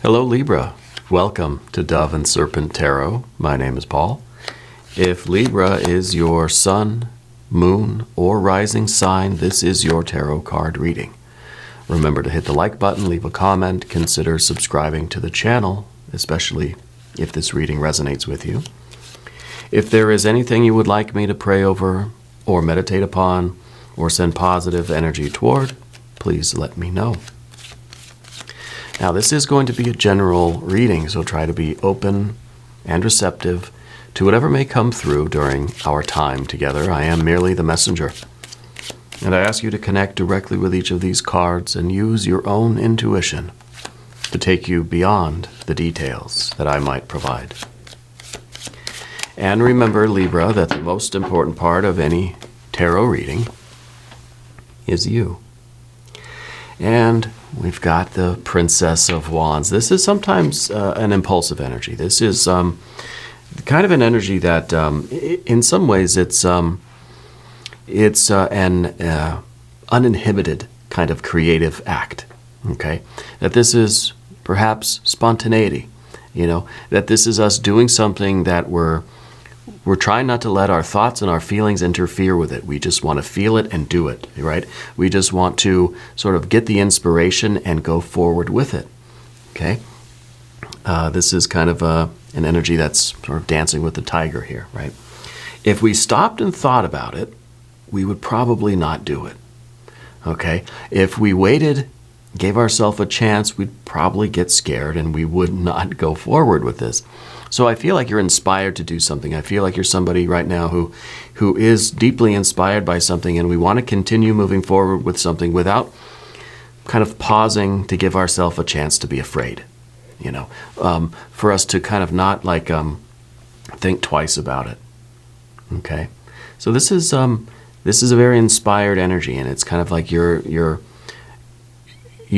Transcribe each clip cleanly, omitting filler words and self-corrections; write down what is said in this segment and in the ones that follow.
Hello Libra, welcome to Dove and Serpent Tarot. My name is Paul. If Libra is your sun, moon, or rising sign, this is your tarot card reading. Remember to hit the like button, leave a comment, consider subscribing to the channel, especially if this reading resonates with you. If there is anything you would like me to pray over or meditate upon or send positive energy toward, please let me know. Now, this is going to be a general reading, so try to be open and receptive to whatever may come through during our time together. I am merely the messenger. And I ask you to connect directly with each of these cards and use your own intuition to take you beyond the details that I might provide. And remember, Libra, that the most important part of any tarot reading is you. And we've got the Princess of Wands. This is sometimes an impulsive energy. This is kind of an energy that, in some ways, it's an uninhibited kind of creative act. Okay, that this is perhaps spontaneity. You know, that this is us doing something that we're trying not to let our thoughts and our feelings interfere with it. We just want to feel it and do it, right? We just want to sort of get the inspiration and go forward with it, okay? This is kind of an energy that's sort of dancing with the tiger here, right? If we stopped and thought about it, we would probably not do it, okay? If we waited, gave ourselves a chance, we'd probably get scared and we would not go forward with this. So I feel like you're inspired to do something. I feel like you're somebody right now who is deeply inspired by something, and we want to continue moving forward with something without kind of pausing to give ourselves a chance to be afraid, you know, for us to kind of not like think twice about it. Okay, so this is a very inspired energy, and it's kind of like you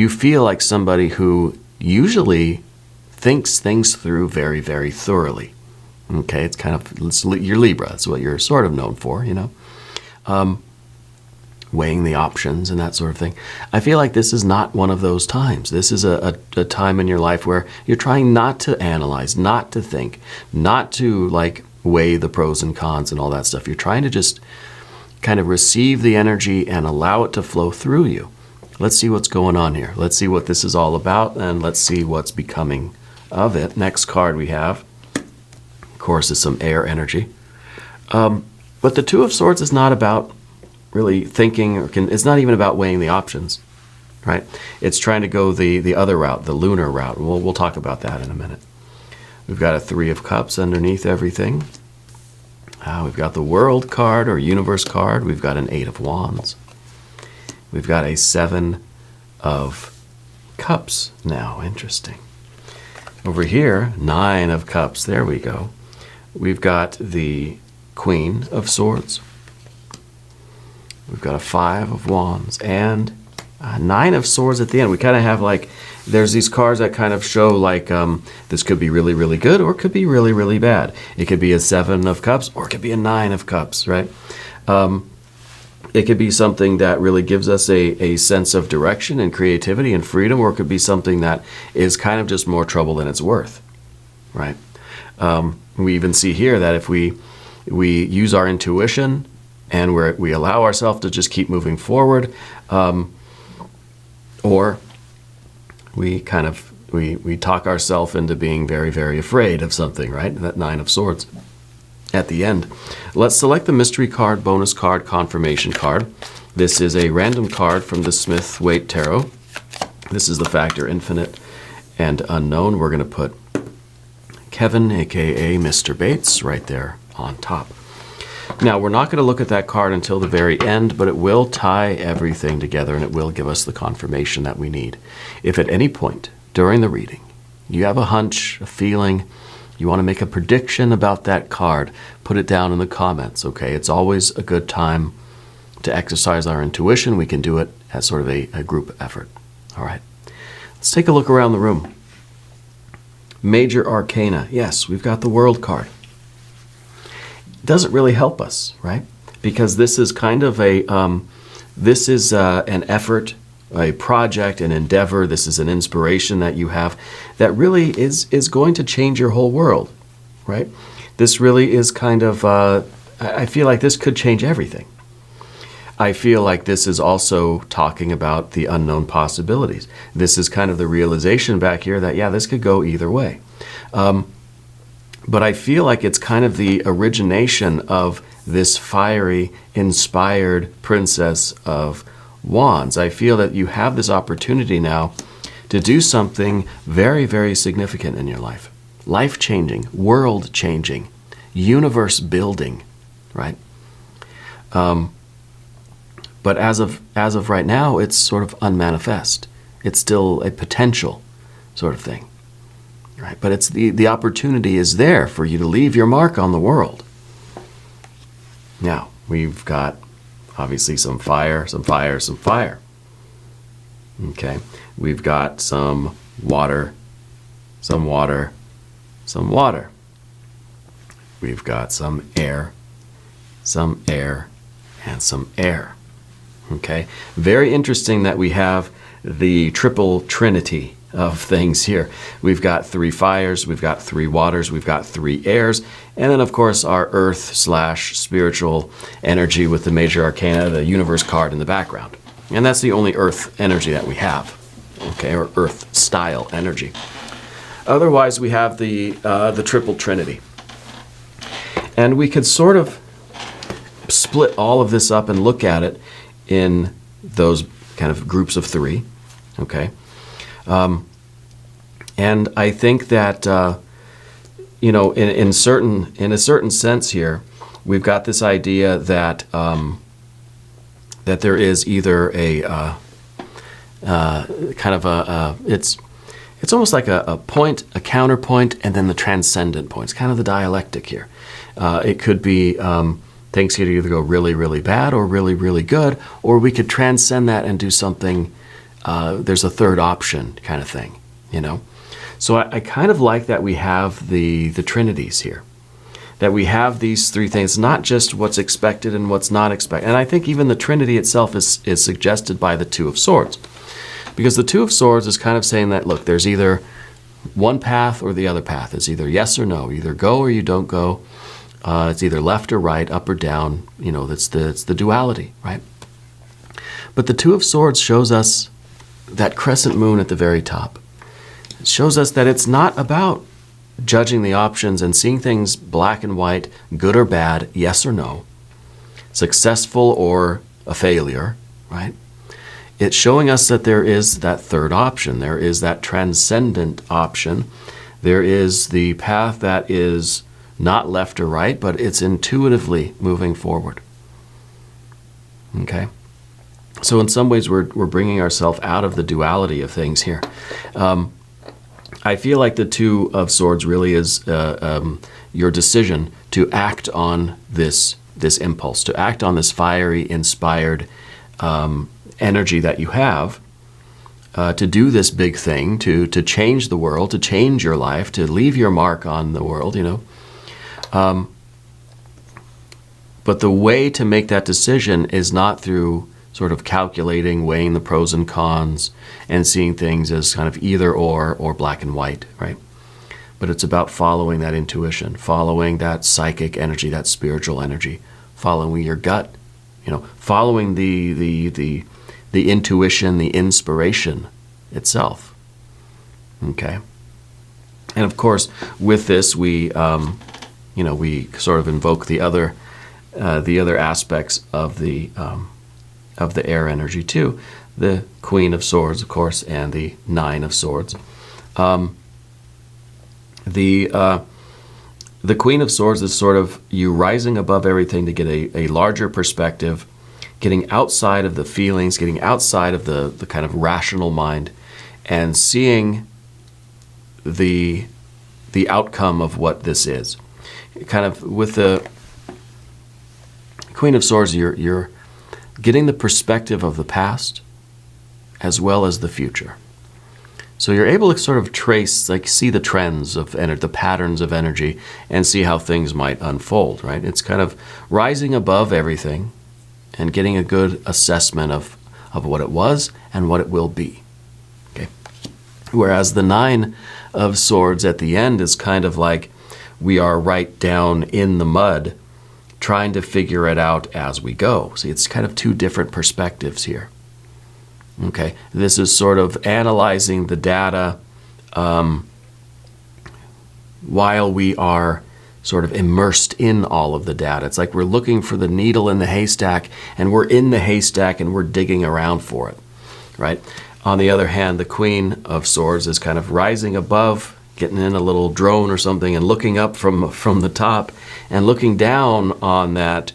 feel like somebody who usually thinks things through very, very thoroughly. Okay, it's kind of, you're Libra, that's what you're sort of known for, you know. Weighing the options and that sort of thing. I feel like this is not one of those times. This is a time in your life where you're trying not to analyze, not to think, not to like weigh the pros and cons and all that stuff. You're trying to just kind of receive the energy and allow it to flow through you. Let's see what's going on here. Let's see what this is all about, and let's see what's becoming of it. Next card we have, of course, is some air energy. But the Two of Swords is not about really thinking, it's not even about weighing the options, right? It's trying to go the other route, the lunar route. We'll talk about that in a minute. We've got a Three of Cups underneath everything. We've got the World card or Universe card. We've got an Eight of Wands. We've got a Seven of Cups now. Interesting. Over here, Nine of Cups. There we go. We've got the Queen of Swords. We've got a Five of Wands and a Nine of Swords at the end. We kind of have like, there's these cards that kind of show like this could be really, really good or it could be really, really bad. It could be a Seven of Cups or it could be a Nine of Cups, right? It could be something that really gives us a sense of direction and creativity and freedom, or it could be something that is kind of just more trouble than it's worth, right? We even see here that if we use our intuition and we allow ourselves to just keep moving forward, or we kind of, we talk ourselves into being very, very afraid of something, right? That Nine of Swords. At the end, let's select the mystery card, bonus card, confirmation card. This is a random card from the Smith-Waite Tarot. This is the factor infinite and unknown. We're going to put Kevin, aka Mr. Bates, right there on top. Now, we're not going to look at that card until the very end, but it will tie everything together and it will give us the confirmation that we need. If at any point during the reading you have a hunch, a feeling, you want to make a prediction about that card, put it down in the comments, okay? It's always a good time to exercise our intuition. We can do it as sort of a group effort, all right? Let's take a look around the room. Major Arcana. Yes, we've got the World card. It doesn't really help us, right? Because this is kind of an effort a project, an endeavor. This is an inspiration that you have that really is going to change your whole world, right? This really is kind of, I feel like this could change everything. I feel like this is also talking about the unknown possibilities. This is kind of the realization back here that, yeah, this could go either way. But I feel like it's kind of the origination of this fiery, inspired Princess of Wands. I feel that you have this opportunity now to do something very, very significant in your life. Life-changing, world-changing, universe-building, right? But as of right now, it's sort of unmanifest. It's still a potential sort of thing, right? But it's the opportunity is there for you to leave your mark on the world. Now, we've got obviously some fire, some fire, some fire. Okay, we've got some water, some water, some water. We've got some air, and some air. Okay, very interesting that we have the triple trinity of things here. We've got 3 fires, we've got 3 waters, we've got 3 airs, and then of course our earth/spiritual energy with the major arcana, the universe card in the background. And that's the only earth energy that we have, okay, or earth style energy. Otherwise we have the triple trinity. And we could sort of split all of this up and look at it in those kind of groups of 3, okay? And I think that, in a certain sense here, we've got this idea that that there is either a kind of it's almost like a point, a counterpoint, and then the transcendent point. It's kind of the dialectic here. It could be things could either go really, really bad or really, really good, or we could transcend that and do something. There's a third option kind of thing, So I kind of like that we have the trinities here, that we have these 3 things, not just what's expected and what's not expected. And I think even the trinity itself is suggested by the 2 of Swords, because the 2 of Swords is kind of saying that, look, there's either one path or the other path. It's either yes or no, either go or you don't go. It's either left or right, up or down. It's the duality, right? But the 2 of Swords shows us that crescent moon at the very top. It shows us that it's not about judging the options and seeing things black and white, good or bad, yes or no, successful or a failure, right? It's showing us that there is that third option. There is that transcendent option. There is the path that is not left or right, but it's intuitively moving forward. Okay? So in some ways, we're bringing ourselves out of the duality of things here. I feel like the 2 of Swords really is your decision to act on this impulse, to act on this fiery, inspired energy that you have, to do this big thing, to change the world, to change your life, to leave your mark on the world, But the way to make that decision is not through sort of calculating, weighing the pros and cons, and seeing things as kind of either or black and white, right? But it's about following that intuition, following that psychic energy, that spiritual energy, following your gut, following the intuition, the inspiration itself. Okay? And of course, with this, we sort of invoke the other aspects of the air energy too, the Queen of Swords, of course, and the 9 of Swords. The Queen of Swords is sort of you rising above everything to get a larger perspective, getting outside of the feelings, getting outside of the kind of rational mind, and seeing the outcome of what this is. Kind of with the Queen of Swords, you're getting the perspective of the past as well as the future. So you're able to sort of trace, see the trends of energy, the patterns of energy, and see how things might unfold, right? It's kind of rising above everything and getting a good assessment of what it was and what it will be. Okay. Whereas the Nine of Swords at the end is kind of like we are right down in the mud trying to figure it out as we go. See, it's kind of two different perspectives here. Okay, this is sort of analyzing the data while we are sort of immersed in all of the data. It's like we're looking for the needle in the haystack, and we're in the haystack and we're digging around for it, right? On the other hand, the Queen of Swords is kind of rising above, getting in a little drone or something, and looking up from the top and looking down on that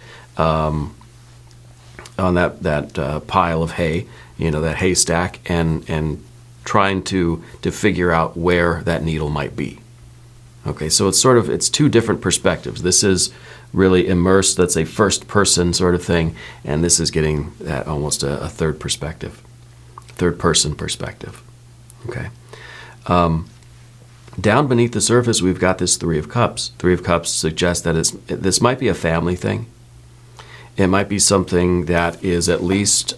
pile of hay, that haystack, and trying to figure out where that needle might be. Okay, so it's two different perspectives. This is really immersed, that's a first person sort of thing, and this is getting that almost a third perspective, third person perspective. Okay. Down beneath the surface, we've got this Three of Cups. Three of Cups suggests that this might be a family thing. It might be something that is at least,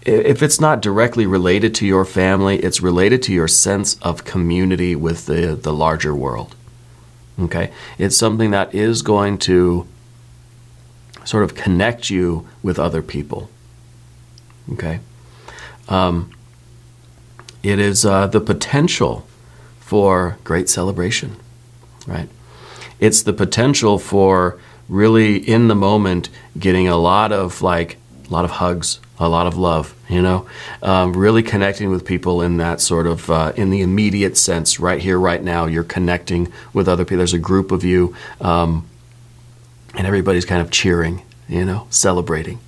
if it's not directly related to your family, it's related to your sense of community with the larger world. Okay? It's something that is going to sort of connect you with other people. Okay? It is the potential for great celebration, right? It's the potential for really in the moment getting a lot of hugs, a lot of love, really connecting with people in that sort of in the immediate sense, right here, right now. You're connecting with other people. There's a group of you, and everybody's kind of cheering, celebrating.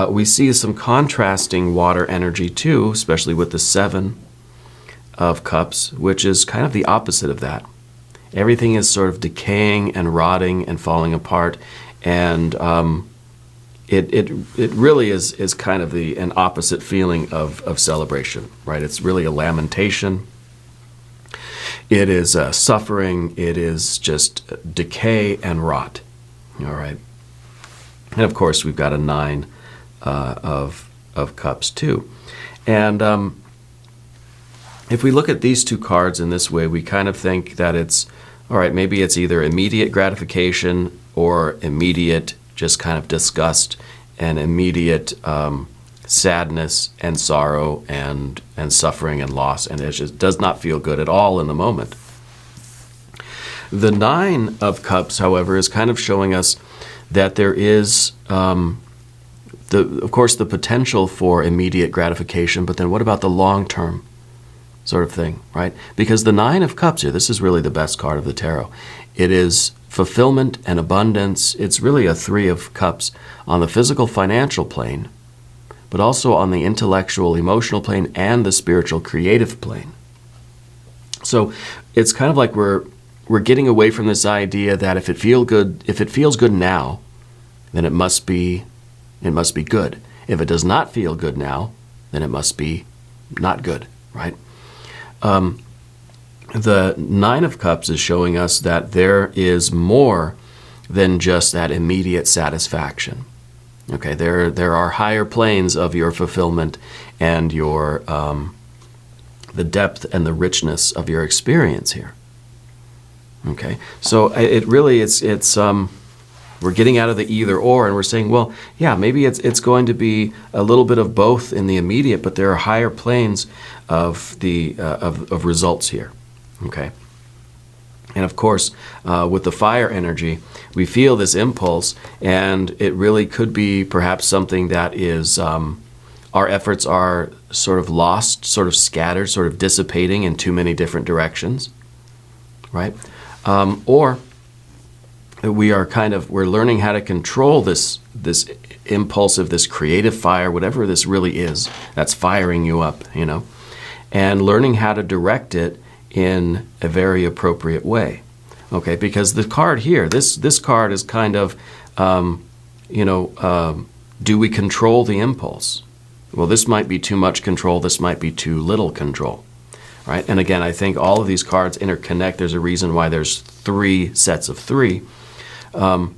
We see some contrasting water energy too, especially with the Seven of Cups, which is kind of the opposite of that. Everything is sort of decaying and rotting and falling apart, and it really is kind of an opposite feeling of celebration, right? It's really a lamentation. It is suffering. It is just decay and rot. All right, and of course we've got a Nine of Cups too, and if we look at these two cards in this way, we kind of think that it's, all right, maybe it's either immediate gratification or immediate just kind of disgust and immediate sadness and sorrow and suffering and loss, and it just does not feel good at all in the moment. The Nine of Cups, however, is kind of showing us that there is, of course, the potential for immediate gratification, but then what about the long-term sort of thing, right? Because the Nine of Cups here, this is really the best card of the tarot. It is fulfillment and abundance. It's really a Three of Cups on the physical, financial plane, but also on the intellectual, emotional plane and the spiritual, creative plane. So it's kind of like we're getting away from this idea that if it feels good now, then it must be good. If it does not feel good now, then it must be not good, right? The Nine of Cups is showing us that there is more than just that immediate satisfaction. Okay, there are higher planes of your fulfillment and your the depth and the richness of your experience here. Okay, so it really it's we're getting out of the either or, and we're saying, well, yeah, maybe it's going to be a little bit of both in the immediate, but there are higher planes of the of results here. Okay, and of course, with the fire energy, we feel this impulse, and it really could be perhaps something that is our efforts are sort of lost, sort of scattered, sort of dissipating in too many different directions, right? Or we're learning how to control this impulsive, this creative fire, whatever this really is, that's firing you up, and learning how to direct it in a very appropriate way. Okay, because the card here, this card is kind of, do we control the impulse? Well, this might be too much control, this might be too little control. Right? And again, I think all of these cards interconnect. There's a reason why there's 3 sets of 3. The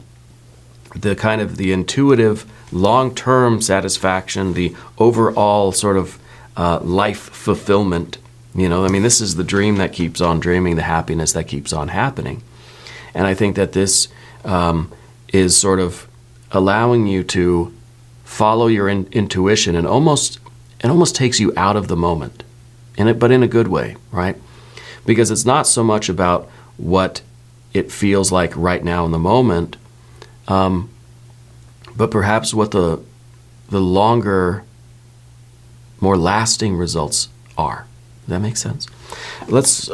intuitive long-term satisfaction, the overall sort of life fulfillment. This is the dream that keeps on dreaming, the happiness that keeps on happening. And I think that this is sort of allowing you to follow your intuition, and almost takes you out of the moment, but in a good way, right? Because it's not so much about what it feels like right now in the moment, but perhaps what the longer, more lasting results are. Does that make sense? Let's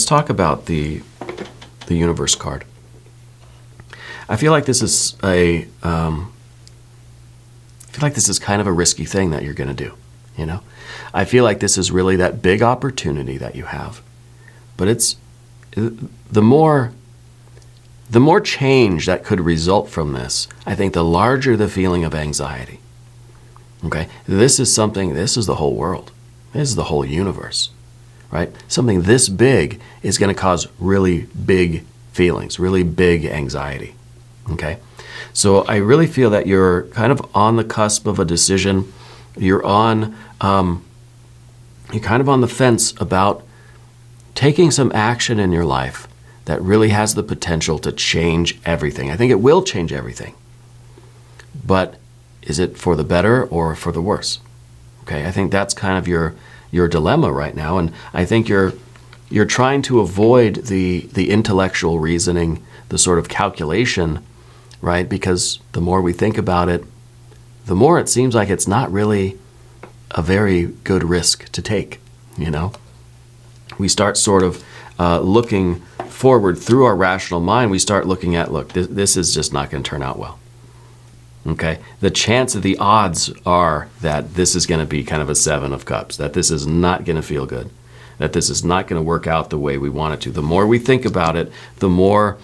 talk about the universe card. I feel like this is kind of a risky thing that you're going to do. I feel like this is really that big opportunity that you have, but it's the more change that could result from this. I think the larger the feeling of anxiety. Okay, this is the whole world. This is the whole universe, right? Something this big is going to cause really big feelings, really big anxiety. Okay, so I really feel that you're kind of on the cusp of a decision. You're kind of on the fence about taking some action in your life that really has the potential to change everything. I think it will change everything. But is it for the better or for the worse? Okay, I think that's kind of your dilemma right now, and I think you're trying to avoid the intellectual reasoning, the sort of calculation, right? Because the more we think about it, the more it seems like it's not really a very good risk to take. We start sort of looking forward through our rational mind. We start looking at, this is just not going to turn out well. Okay, the odds are that this is going to be kind of a 7 of cups, that this is not going to feel good, that this is not going to work out the way we want it to. The more we think about it, the more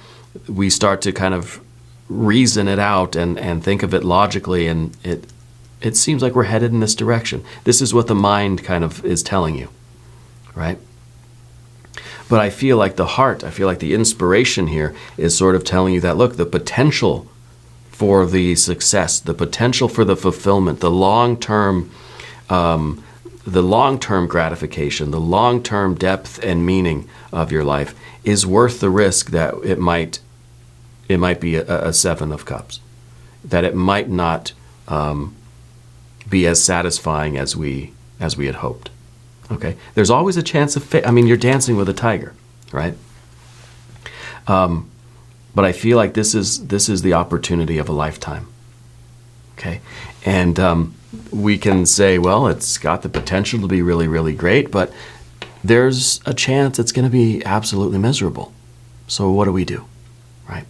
we start to kind of reason it out and think of it logically, and it seems like we're headed in this direction. This is what the mind kind of is telling you, right? But I feel like the inspiration here is sort of telling you that, look, the potential for the success, the potential for the fulfillment, the long-term gratification, the long-term depth and meaning of your life is worth the risk that it might be a 7 of cups, that it might not be as satisfying as we had hoped. Okay, there's always a chance of you're dancing with a tiger, right? But I feel like this is the opportunity of a lifetime. Okay, and we can say, well, it's got the potential to be really, really great, but there's a chance it's going to be absolutely miserable. So what do we do, right?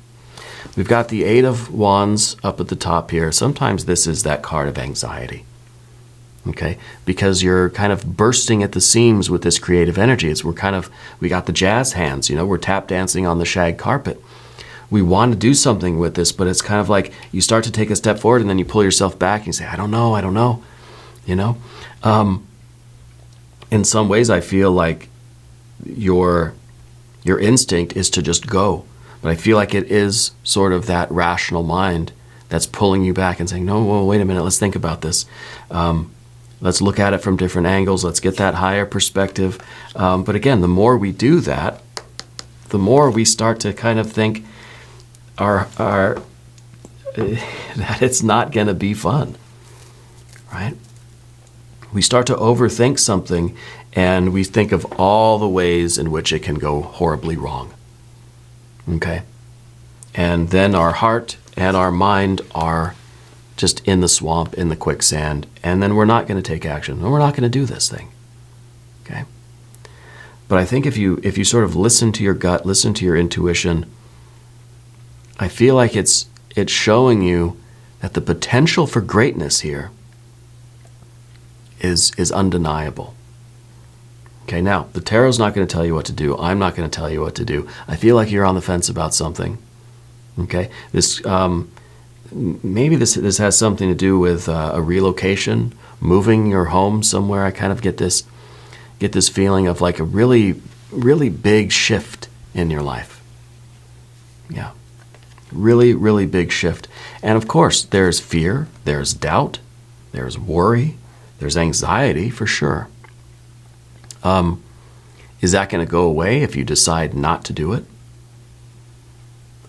We've got the 8 of Wands up at the top here. Sometimes this is that card of anxiety. Okay, because you're kind of bursting at the seams with this creative energy. We got the jazz hands, we're tap dancing on the shag carpet. We want to do something with this, but it's kind of like you start to take a step forward and then you pull yourself back and you say, I don't know. In some ways, I feel like your instinct is to just go. But I feel like it is sort of that rational mind that's pulling you back and saying, no, well, wait a minute, let's think about this. Let's look at it from different angles. Let's get that higher perspective. But again, the more we do that, the more we start to kind of think that it's not going to be fun, right? We start to overthink something, and we think of all the ways in which it can go horribly wrong. Okay? And then our heart and our mind are just in the swamp, in the quicksand, and then we're not going to take action, and we're not going to do this thing. Okay? But I think if you sort of listen to your gut, listen to your intuition, I feel like it's showing you that the potential for greatness here is undeniable. Okay, now, the tarot's not going to tell you what to do. I'm not going to tell you what to do. I feel like you're on the fence about something. Okay, maybe this has something to do with a relocation, moving your home somewhere. I kind of get this feeling of like a really, really big shift in your life. Yeah. Really, really big shift. And of course, there's fear, there's doubt, there's worry, there's anxiety for sure. Is that going to go away if you decide not to do it?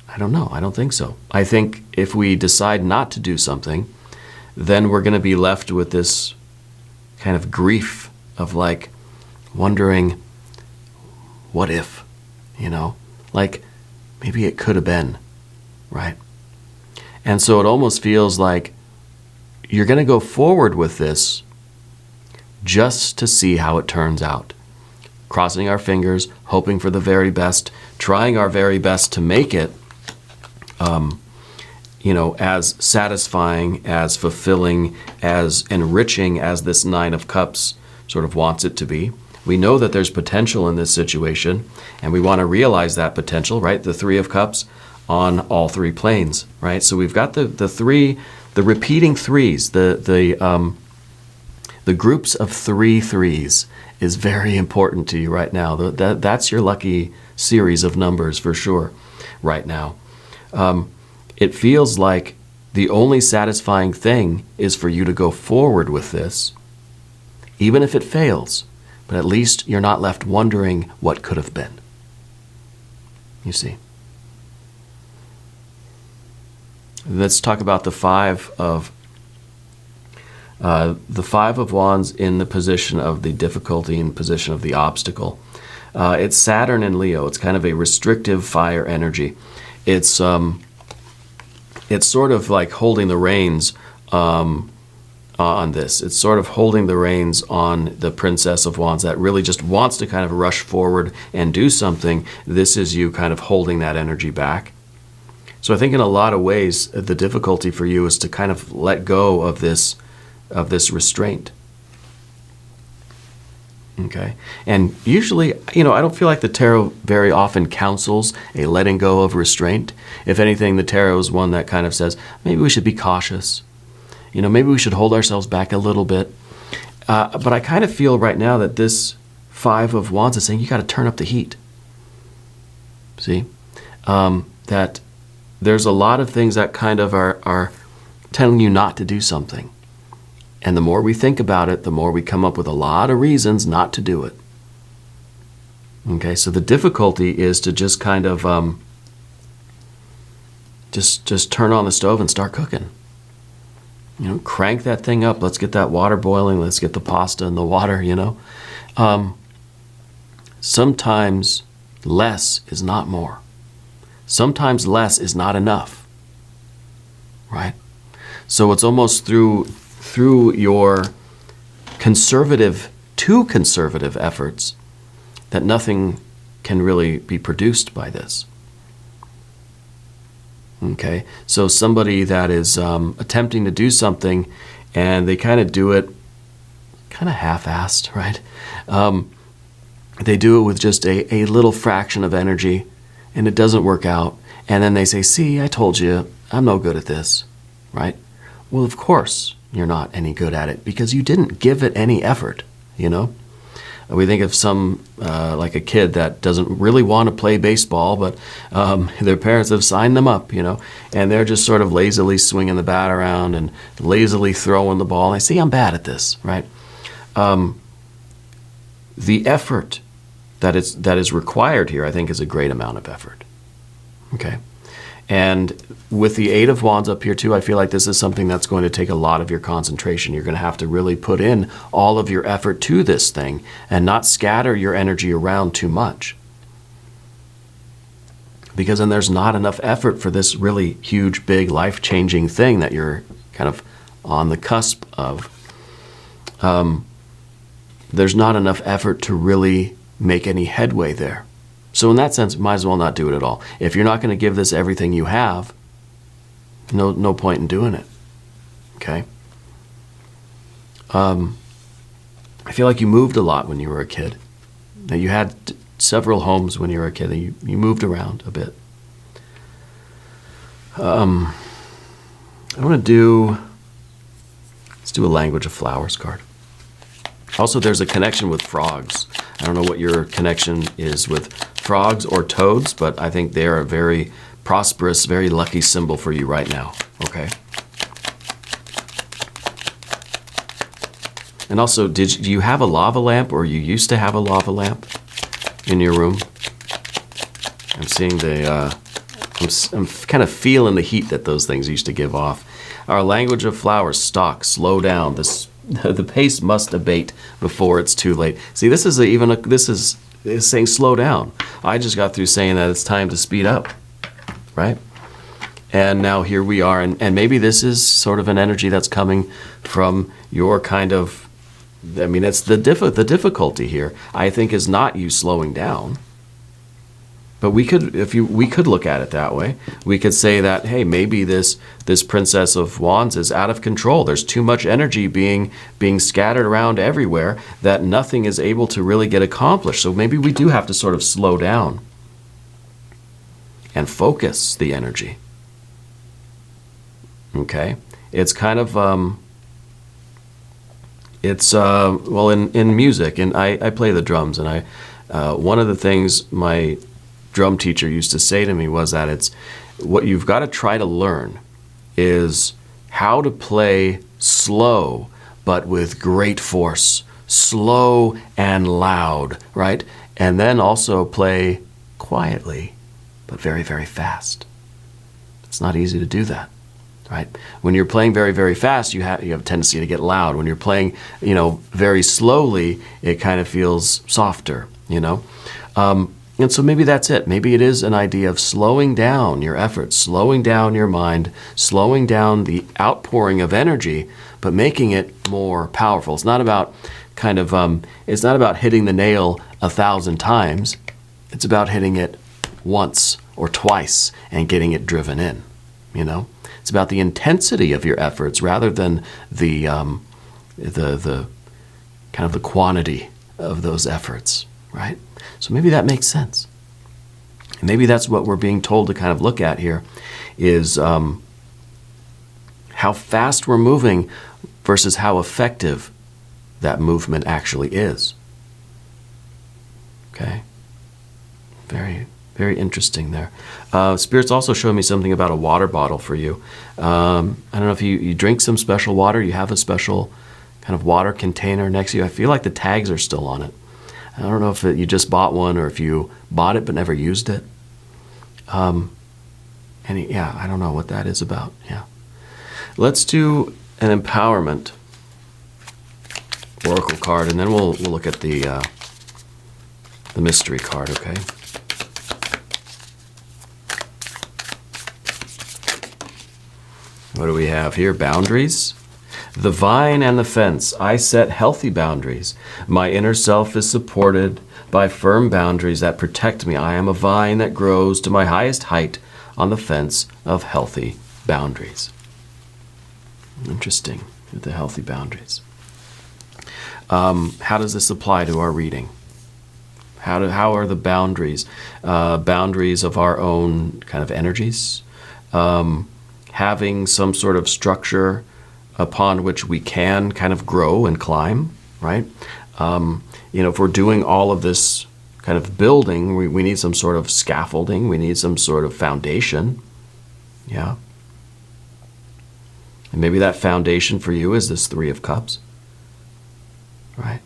I don't know. I don't think so. I think if we decide not to do something, then we're going to be left with this kind of grief of like wondering, what if, like maybe it could have been, right? And so it almost feels like you're going to go forward with this just to see how it turns out. Crossing our fingers, hoping for the very best, trying our very best to make it, as satisfying, as fulfilling, as enriching as this Nine of Cups sort of wants it to be. We know that there's potential in this situation, and we want to realize that potential, right? The Three of Cups on all three planes, right? So we've got the repeating threes, the groups of 3 threes is very important to you right now. That's your lucky series of numbers for sure right now. It feels like the only satisfying thing is for you to go forward with this, even if it fails, but at least you're not left wondering what could have been. You see. Let's talk about the Five of Wands in the position of the difficulty, in position of the obstacle. It's Saturn and Leo. It's kind of a restrictive fire energy. It's sort of like holding the reins on this. It's sort of holding the reins on the Princess of Wands that really just wants to kind of rush forward and do something. This is you kind of holding that energy back. So I think in a lot of ways, the difficulty for you is to kind of let go of this restraint. Okay? And usually, I don't feel like the tarot very often counsels a letting go of restraint. If anything, the tarot is one that kind of says, maybe we should be cautious. Maybe we should hold ourselves back a little bit. But I kind of feel right now that this Five of Wands is saying you got to turn up the heat. See? That there's a lot of things that kind of are telling you not to do something. And the more we think about it, the more we come up with a lot of reasons not to do it. Okay, so the difficulty is to just kind of just turn on the stove and start cooking. Crank that thing up. Let's get that water boiling. Let's get the pasta in the water, Sometimes less is not more. Sometimes less is not enough, right? So it's almost through your too conservative efforts that nothing can really be produced by this. Okay, so somebody that is attempting to do something and they kind of do it kind of half-assed, right? They do it with just a little fraction of energy and it doesn't work out. And then they say, see, I told you, I'm no good at this, right? Well, of course you're not any good at it because you didn't give it any effort, We think of some, like a kid that doesn't really want to play baseball, but their parents have signed them up, and they're just sort of lazily swinging the bat around and lazily throwing the ball. And they say, I'm bad at this, right? The effort that is required here, I think, is a great amount of effort, okay? And with the Eight of Wands up here too, I feel like this is something that's going to take a lot of your concentration. You're going to have to really put in all of your effort to this thing and not scatter your energy around too much. Because then there's not enough effort for this really huge, big, life-changing thing that you're kind of on the cusp of. There's not enough effort to really make any headway there. So in that sense, might as well not do it at all. If you're not going to give this everything you have, no point in doing it. Okay? I feel like you moved a lot when you were a kid. Now you had several homes when you were a kid. And you moved around a bit. I want to let's do a Language of Flowers card. Also, there's a connection with frogs. I don't know what your connection is with frogs or toads, but I think they are a very prosperous, very lucky symbol for you right now, okay? And also, do you have a lava lamp, or you used to have a lava lamp in your room? I'm seeing I'm kind of feeling the heat that those things used to give off. Our language of flowers, stop, slow down. The pace must abate before it's too late. See, this is saying slow down. I just got through saying that it's time to speed up, right? And now here we are, and maybe this is sort of an energy that's coming from your kind of, I mean, it's the difficulty here, I think, is not you slowing down. But we could look at it that way. We could say that, hey, maybe this Princess of Wands is out of control. There's too much energy being scattered around everywhere that nothing is able to really get accomplished. So maybe we do have to sort of slow down and focus the energy. Okay? It's kind of, well, in music, and I play the drums, and one of the things my drum teacher used to say to me was that it's what you've got to try to learn is how to play slow but with great force, slow and loud, right? And then also play quietly but very, very fast. It's not easy to do that, right? When you're playing very, very fast, you have a tendency to get loud. When you're playing, very slowly, it kind of feels softer, And so maybe that's it. Maybe it is an idea of slowing down your efforts, slowing down your mind, slowing down the outpouring of energy, but making it more powerful. It's not about it's not about hitting the nail 1,000 times. It's about hitting it once or twice and getting it driven in, It's about the intensity of your efforts rather than the kind of the quantity of those efforts, right? So maybe that makes sense. And maybe that's what we're being told to kind of look at here is how fast we're moving versus how effective that movement actually is. Okay? Very, very interesting there. Spirit's also showing me something about a water bottle for you. I don't know if you drink some special water, you have a special kind of water container next to you. I feel like the tags are still on it. I don't know if you just bought one or if you bought it but never used it. I don't know what that is about. Yeah. Let's do an empowerment oracle card, and then we'll look at the mystery card, okay? What do we have here? Boundaries. The vine and the fence. I set healthy boundaries. My inner self is supported by firm boundaries that protect me. I am a vine that grows to my highest height on the fence of healthy boundaries. Interesting, the healthy boundaries. How does this apply to our reading? How are the boundaries? Boundaries of our own kind of energies. Having some sort of structure upon which we can kind of grow and climb, right? If we're doing all of this kind of building, we need some sort of scaffolding. We need some sort of foundation. Yeah. And maybe that foundation for you is this Three of Cups, right?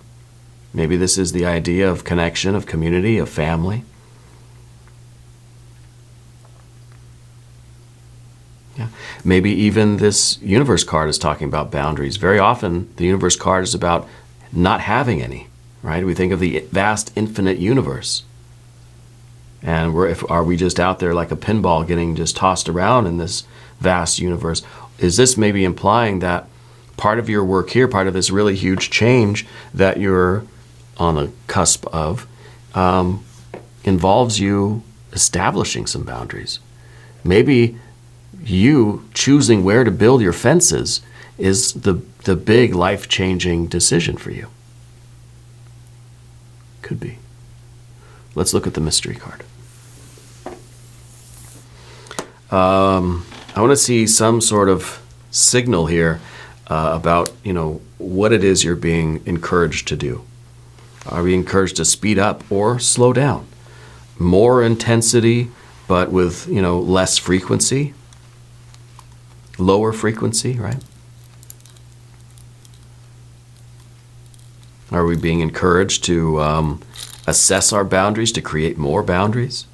Maybe this is the idea of connection, of community, of family. Yeah. Maybe even this universe card is talking about boundaries. Very often, the universe card is about not having any, right? We think of the vast, infinite universe. And are we just out there like a pinball getting just tossed around in this vast universe? Is this maybe implying that part of your work here, part of this really huge change that you're on the cusp of, involves you establishing some boundaries? Maybe you choosing where to build your fences is the big life-changing decision for you. Could be. Let's look at the mystery card. I want to see some sort of signal here about, what it is you're being encouraged to do. Are we encouraged to speed up or slow down? More intensity but with, less frequency, lower frequency, right? Are we being encouraged to assess our boundaries, to create more boundaries?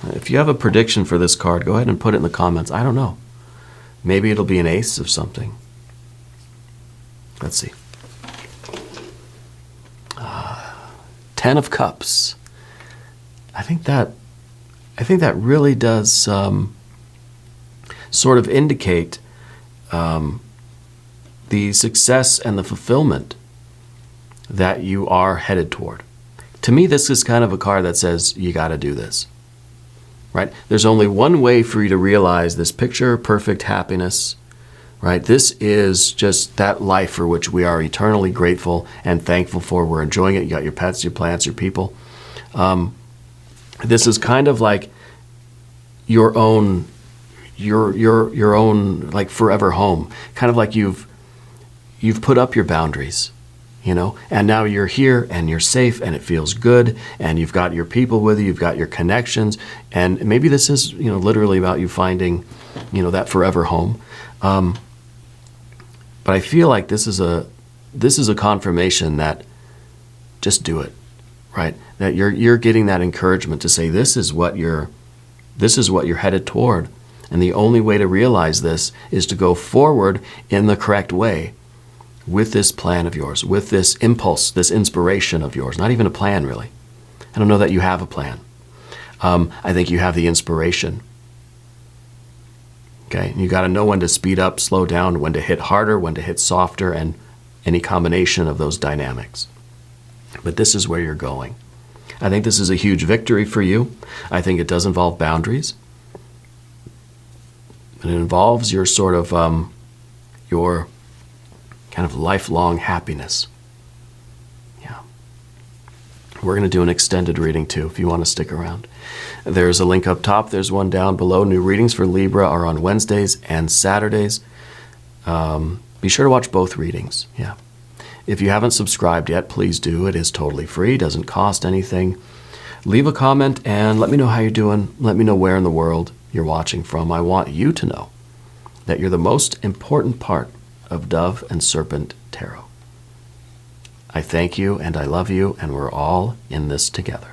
If you have a prediction for this card, go ahead and put it in the comments. I don't know. Maybe it'll be an ace of something. Let's see. 10 of Cups. I think that really does sort of indicate the success and the fulfillment that you are headed toward. To me, this is kind of a card that says you got to do this. Right? There's only one way for you to realize this picture perfect happiness. Right? This is just that life for which we are eternally grateful and thankful for. We're enjoying it. You got your pets, your plants, your people. This is kind of like your own like forever home. Kind of like you've put up your boundaries, and now you're here and you're safe and it feels good and you've got your people with you, you've got your connections, and maybe this is, literally about you finding, that forever home. But I feel like this is a confirmation that just do it, right? That you're getting that encouragement to say this is what you're headed toward, and the only way to realize this is to go forward in the correct way with this plan of yours, with this impulse, this inspiration of yours. Not even a plan, really. I don't know that you have a plan. I think you have the inspiration. Okay, you got to know when to speed up, slow down, when to hit harder, when to hit softer, and any combination of those dynamics. But this is where you're going. I think this is a huge victory for you. I think it does involve boundaries. It involves your sort of, your kind of lifelong happiness. Yeah. We're going to do an extended reading too, if you want to stick around. There's a link up top. There's one down below. New readings for Libra are on Wednesdays and Saturdays. Be sure to watch both readings. Yeah. If you haven't subscribed yet, please do. It is totally free. Doesn't cost anything. Leave a comment and let me know how you're doing. Let me know where in the world you're watching from. I want you to know that you're the most important part of Dove and Serpent Tarot. I thank you and I love you, and we're all in this together.